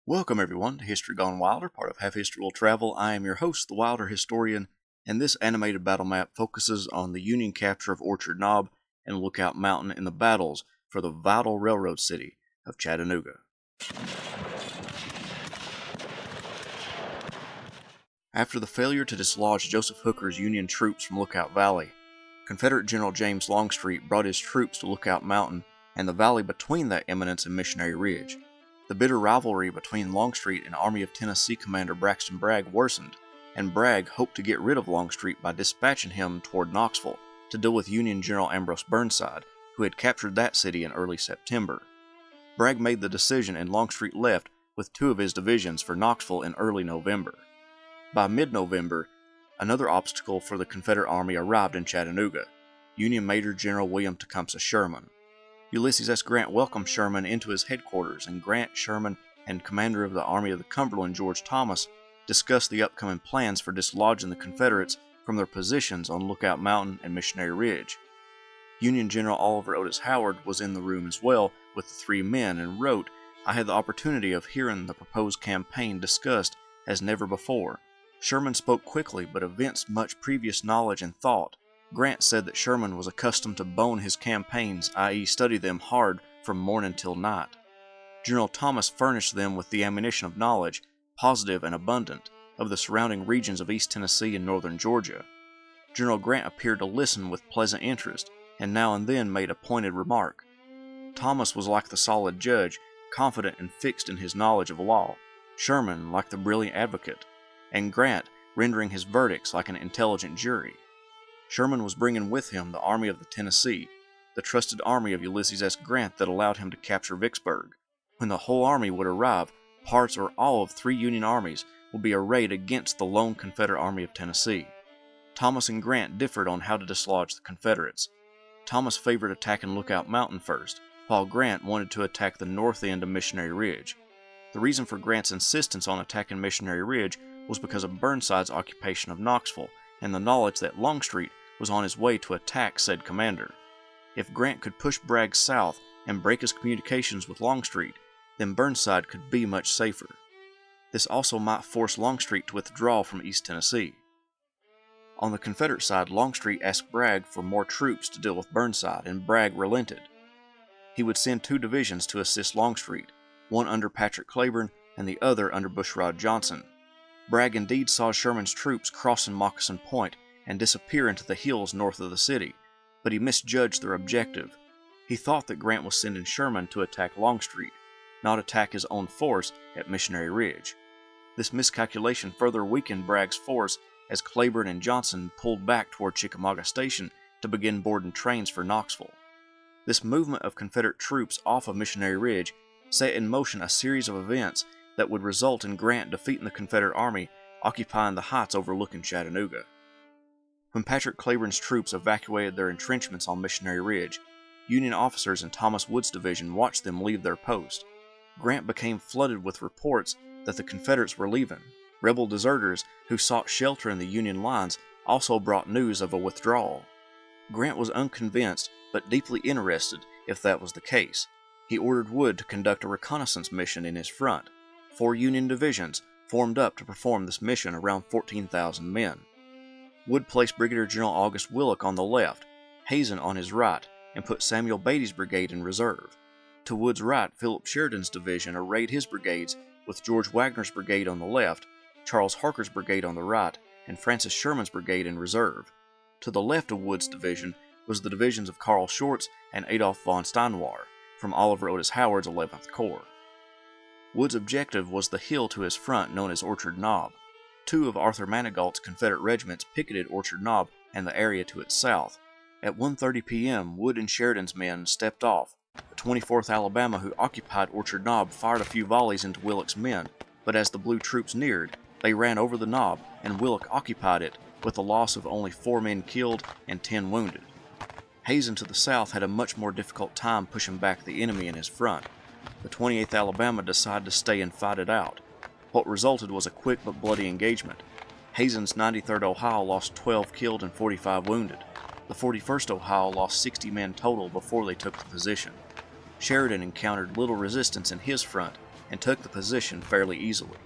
Welcome everyone to History Gone Wilder, part of Half History Will Travel. I am your host, the Wilder Historian, and this animated battle map focuses on the Union capture of Orchard Knob and Lookout Mountain in the battles for the vital railroad city of Chattanooga. After the failure to dislodge Joseph Hooker's Union troops from Lookout Valley, Confederate General James Longstreet brought his troops to Lookout Mountain and the valley between that eminence and Missionary Ridge. The bitter rivalry between Longstreet and Army of Tennessee commander Braxton Bragg worsened, and Bragg hoped to get rid of Longstreet by dispatching him toward Knoxville to deal with Union General Ambrose Burnside, who had captured that city in early September. Bragg made the decision and Longstreet left with two of his divisions for Knoxville in early November. By mid-November, another obstacle for the Confederate Army arrived in Chattanooga, Union Major General William Tecumseh Sherman. Ulysses S. Grant welcomed Sherman into his headquarters, and Grant, Sherman, and commander of the Army of the Cumberland, George Thomas, discussed the upcoming plans for dislodging the Confederates from their positions on Lookout Mountain and Missionary Ridge. Union General Oliver Otis Howard was in the room as well with the three men and wrote, "I had the opportunity of hearing the proposed campaign discussed as never before. Sherman spoke quickly but evinced much previous knowledge and thought. Grant said that Sherman was accustomed to bone his campaigns, i.e. study them hard from morning till night. General Thomas furnished them with the ammunition of knowledge, positive and abundant, of the surrounding regions of East Tennessee and northern Georgia. General Grant appeared to listen with pleasant interest, and now and then made a pointed remark. Thomas was like the solid judge, confident and fixed in his knowledge of law, Sherman like the brilliant advocate, and Grant rendering his verdicts like an intelligent jury. Sherman was bringing with him the Army of the Tennessee, the trusted army of Ulysses S. Grant that allowed him to capture Vicksburg. When the whole army would arrive, parts or all of three Union armies would be arrayed against the lone Confederate Army of Tennessee. Thomas and Grant differed on how to dislodge the Confederates. Thomas favored attacking Lookout Mountain first, while Grant wanted to attack the north end of Missionary Ridge. The reason for Grant's insistence on attacking Missionary Ridge was because of Burnside's occupation of Knoxville and the knowledge that Longstreet was on his way to attack said commander. If Grant could push Bragg south and break his communications with Longstreet, then Burnside could be much safer. This also might force Longstreet to withdraw from East Tennessee. On the Confederate side, Longstreet asked Bragg for more troops to deal with Burnside, and Bragg relented. He would send two divisions to assist Longstreet, one under Patrick Cleburne and the other under Bushrod Johnson. Bragg indeed saw Sherman's troops crossing Moccasin Point and disappear into the hills north of the city, but he misjudged their objective. He thought that Grant was sending Sherman to attack Longstreet, not attack his own force at Missionary Ridge. This miscalculation further weakened Bragg's force as Cleburne and Johnson pulled back toward Chickamauga Station to begin boarding trains for Knoxville. This movement of Confederate troops off of Missionary Ridge set in motion a series of events that would result in Grant defeating the Confederate Army occupying the heights overlooking Chattanooga. When Patrick Cleburne's troops evacuated their entrenchments on Missionary Ridge, Union officers in Thomas Wood's division watched them leave their post. Grant became flooded with reports that the Confederates were leaving. Rebel deserters who sought shelter in the Union lines also brought news of a withdrawal. Grant was unconvinced but deeply interested if that was the case. He ordered Wood to conduct a reconnaissance mission in his front. 4 Union divisions formed up to perform this mission, around 14,000 men. Wood placed Brigadier General August Willock on the left, Hazen on his right, and put Samuel Beatty's brigade in reserve. To Wood's right, Philip Sheridan's division arrayed his brigades with George Wagner's brigade on the left, Charles Harker's brigade on the right, and Francis Sherman's brigade in reserve. To the left of Wood's division was the divisions of Carl Schurz and Adolph von Steinwehr from Oliver Otis Howard's 11th Corps. Wood's objective was the hill to his front known as Orchard Knob. 2 of Arthur Manigault's Confederate regiments picketed Orchard Knob and the area to its south. At 1:30 p.m., Wood and Sheridan's men stepped off. The 24th Alabama, who occupied Orchard Knob, fired a few volleys into Willock's men, but as the blue troops neared, they ran over the knob and Willock occupied it with the loss of only 4 men killed and 10 wounded. Hazen to the south had a much more difficult time pushing back the enemy in his front. The 28th Alabama decided to stay and fight it out. What resulted was a quick but bloody engagement. Hazen's 93rd Ohio lost 12 killed and 45 wounded. The 41st Ohio lost 60 men total before they took the position. Sheridan encountered little resistance in his front, and took the position fairly easily.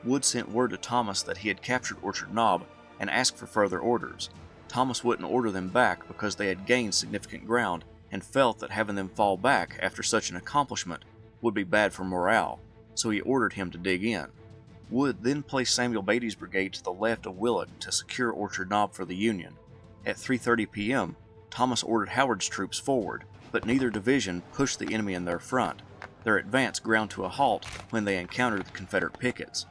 Wood sent word to Thomas that he had captured Orchard Knob and asked for further orders. Thomas wouldn't order them back because they had gained significant ground and felt that having them fall back after such an accomplishment would be bad for morale, so he ordered him to dig in. Wood then placed Samuel Beatty's brigade to the left of Willock to secure Orchard Knob for the Union. At 3:30 p.m., Thomas ordered Howard's troops forward, but neither division pushed the enemy in their front. Their advance ground to a halt when they encountered the Confederate pickets.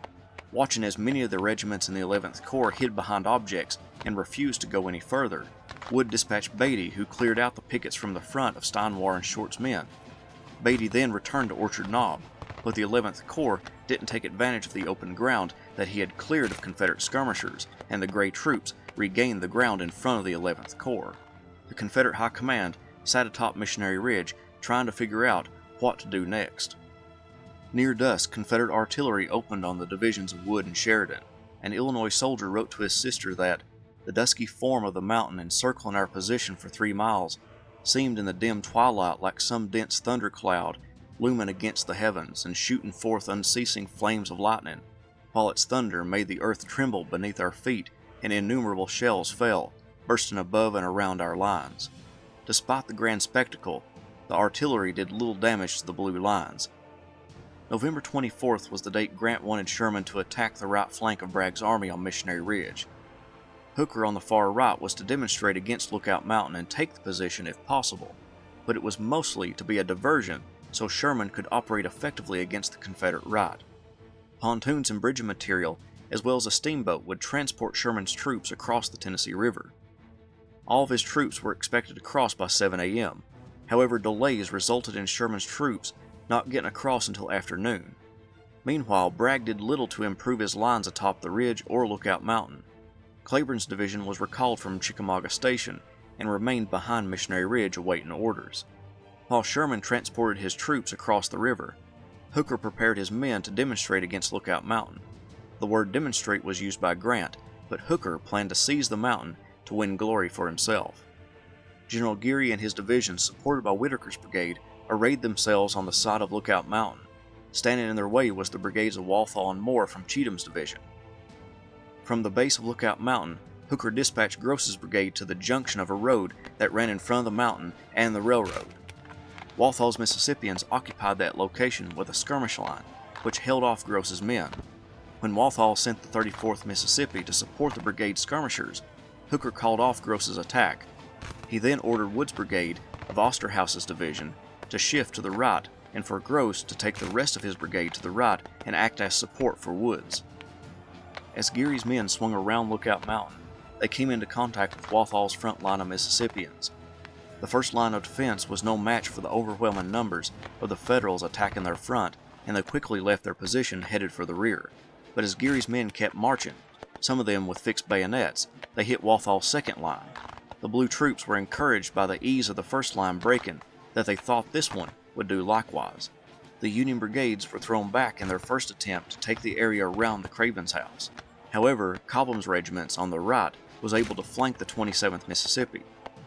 Watching as many of the regiments in the 11th Corps hid behind objects and refused to go any further, Wood dispatched Beatty, who cleared out the pickets from the front of Steinwar and Short's men. Beatty then returned to Orchard Knob, but the 11th Corps didn't take advantage of the open ground that he had cleared of Confederate skirmishers, and the Gray troops regained the ground in front of the 11th Corps. The Confederate High Command sat atop Missionary Ridge trying to figure out what to do next. Near dusk, Confederate artillery opened on the divisions of Wood and Sheridan. An Illinois soldier wrote to his sister that the dusky form of the mountain encircling our position for 3 miles seemed in the dim twilight like some dense thundercloud looming against the heavens and shooting forth unceasing flames of lightning, while its thunder made the earth tremble beneath our feet and innumerable shells fell, bursting above and around our lines. Despite the grand spectacle, the artillery did little damage to the blue lines. November 24th was the date Grant wanted Sherman to attack the right flank of Bragg's army on Missionary Ridge. Hooker on the far right was to demonstrate against Lookout Mountain and take the position if possible, but it was mostly to be a diversion so Sherman could operate effectively against the Confederate right. Pontoons and bridging material, as well as a steamboat, would transport Sherman's troops across the Tennessee River. All of his troops were expected to cross by 7 a.m. However, delays resulted in Sherman's troops not getting across until afternoon. Meanwhile, Bragg did little to improve his lines atop the ridge or Lookout Mountain. Claiborne's division was recalled from Chickamauga Station and remained behind Missionary Ridge awaiting orders. While Sherman transported his troops across the river, Hooker prepared his men to demonstrate against Lookout Mountain. The word demonstrate was used by Grant, but Hooker planned to seize the mountain to win glory for himself. General Geary and his division, supported by Whitaker's brigade, arrayed themselves on the side of Lookout Mountain. Standing in their way was the brigades of Walthall and Moore from Cheatham's division. From the base of Lookout Mountain, Hooker dispatched Gross's brigade to the junction of a road that ran in front of the mountain and the railroad. Walthall's Mississippians occupied that location with a skirmish line, which held off Gross's men. When Walthall sent the 34th Mississippi to support the brigade's skirmishers, Hooker called off Gross's attack. He then ordered Wood's brigade of Osterhaus's division to shift to the right and for Gross to take the rest of his brigade to the right and act as support for Wood's. As Geary's men swung around Lookout Mountain, they came into contact with Walthall's front line of Mississippians. The first line of defense was no match for the overwhelming numbers of the Federals attacking their front, and they quickly left their position headed for the rear. But as Geary's men kept marching, some of them with fixed bayonets, they hit Walthall's second line. The blue troops were encouraged by the ease of the first line breaking that they thought this one would do likewise. The Union brigades were thrown back in their first attempt to take the area around the Craven's house. However, Cobham's regiments on the right was able to flank the 27th Mississippi.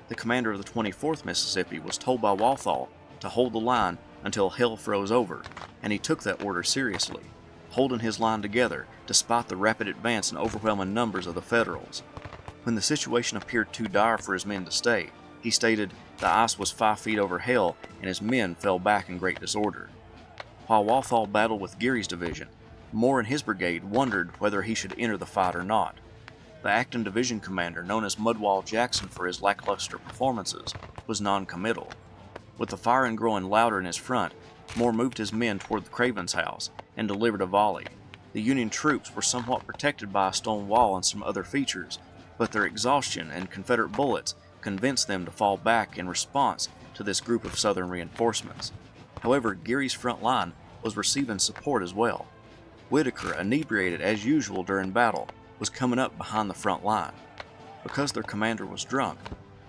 The commander of the 24th Mississippi was told by Walthall to hold the line until hell froze over, and he took that order seriously, holding his line together despite the rapid advance and overwhelming numbers of the Federals. When the situation appeared too dire for his men to stay, he stated the ice was 5 feet over hell and his men fell back in great disorder. While Walthall battled with Geary's division, Moore and his brigade wondered whether he should enter the fight or not. The acting division commander, known as Mudwall Jackson for his lackluster performances, was non-committal. With the firing growing louder in his front, Moore moved his men toward the Craven's house and delivered a volley. The Union troops were somewhat protected by a stone wall and some other features, but their exhaustion and Confederate bullets convinced them to fall back in response to this group of Southern reinforcements. However, Geary's front line was receiving support as well. Whitaker, inebriated as usual during battle, was coming up behind the front line. Because their commander was drunk,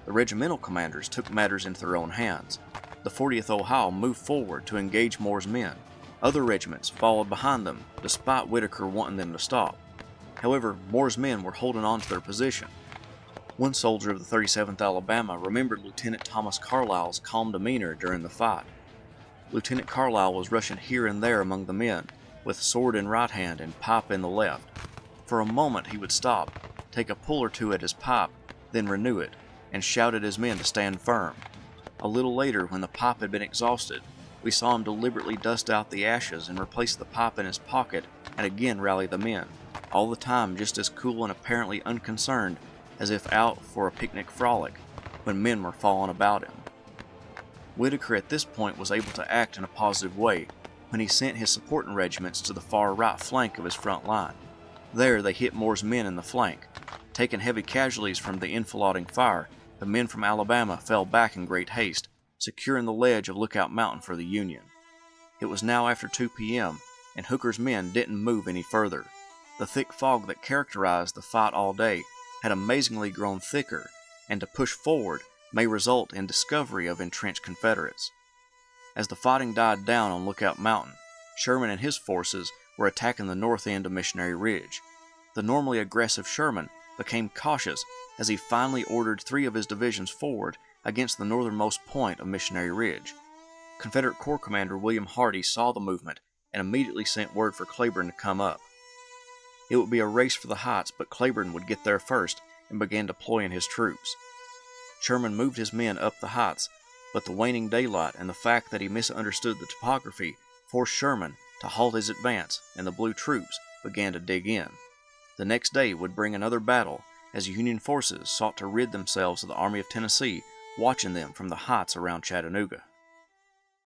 the regimental commanders took matters into their own hands. The 40th Ohio moved forward to engage Moore's men. Other regiments followed behind them, despite Whitaker wanting them to stop. However, Moore's men were holding on to their position. One soldier of the 37th Alabama remembered Lieutenant Thomas Carlyle's calm demeanor during the fight. Lieutenant Carlisle was rushing here and there among the men, with sword in right hand and pipe in the left. For a moment he would stop, take a pull or two at his pipe, then renew it, and shout at his men to stand firm. A little later, when the pipe had been exhausted, we saw him deliberately dust out the ashes and replace the pipe in his pocket and again rally the men, all the time just as cool and apparently unconcerned as if out for a picnic frolic when men were falling about him. Whitaker at this point was able to act in a positive way when he sent his supporting regiments to the far right flank of his front line. There they hit Moore's men in the flank. Taking heavy casualties from the enfilading fire, the men from Alabama fell back in great haste, securing the ledge of Lookout Mountain for the Union. It was now after 2 p.m., and Hooker's men didn't move any further. The thick fog that characterized the fight all day had amazingly grown thicker, and to push forward may result in discovery of entrenched Confederates. As the fighting died down on Lookout Mountain, Sherman and his forces were attacking the north end of Missionary Ridge. The normally aggressive Sherman became cautious as he finally ordered 3 of his divisions forward against the northernmost point of Missionary Ridge. Confederate Corps Commander William Hardee saw the movement and immediately sent word for Cleburne to come up. It would be a race for the heights, but Cleburne would get there first and began deploying his troops. Sherman moved his men up the heights, but the waning daylight and the fact that he misunderstood the topography forced Sherman to halt his advance, and the blue troops began to dig in. The next day would bring another battle as Union forces sought to rid themselves of the Army of Tennessee watching them from the heights around Chattanooga.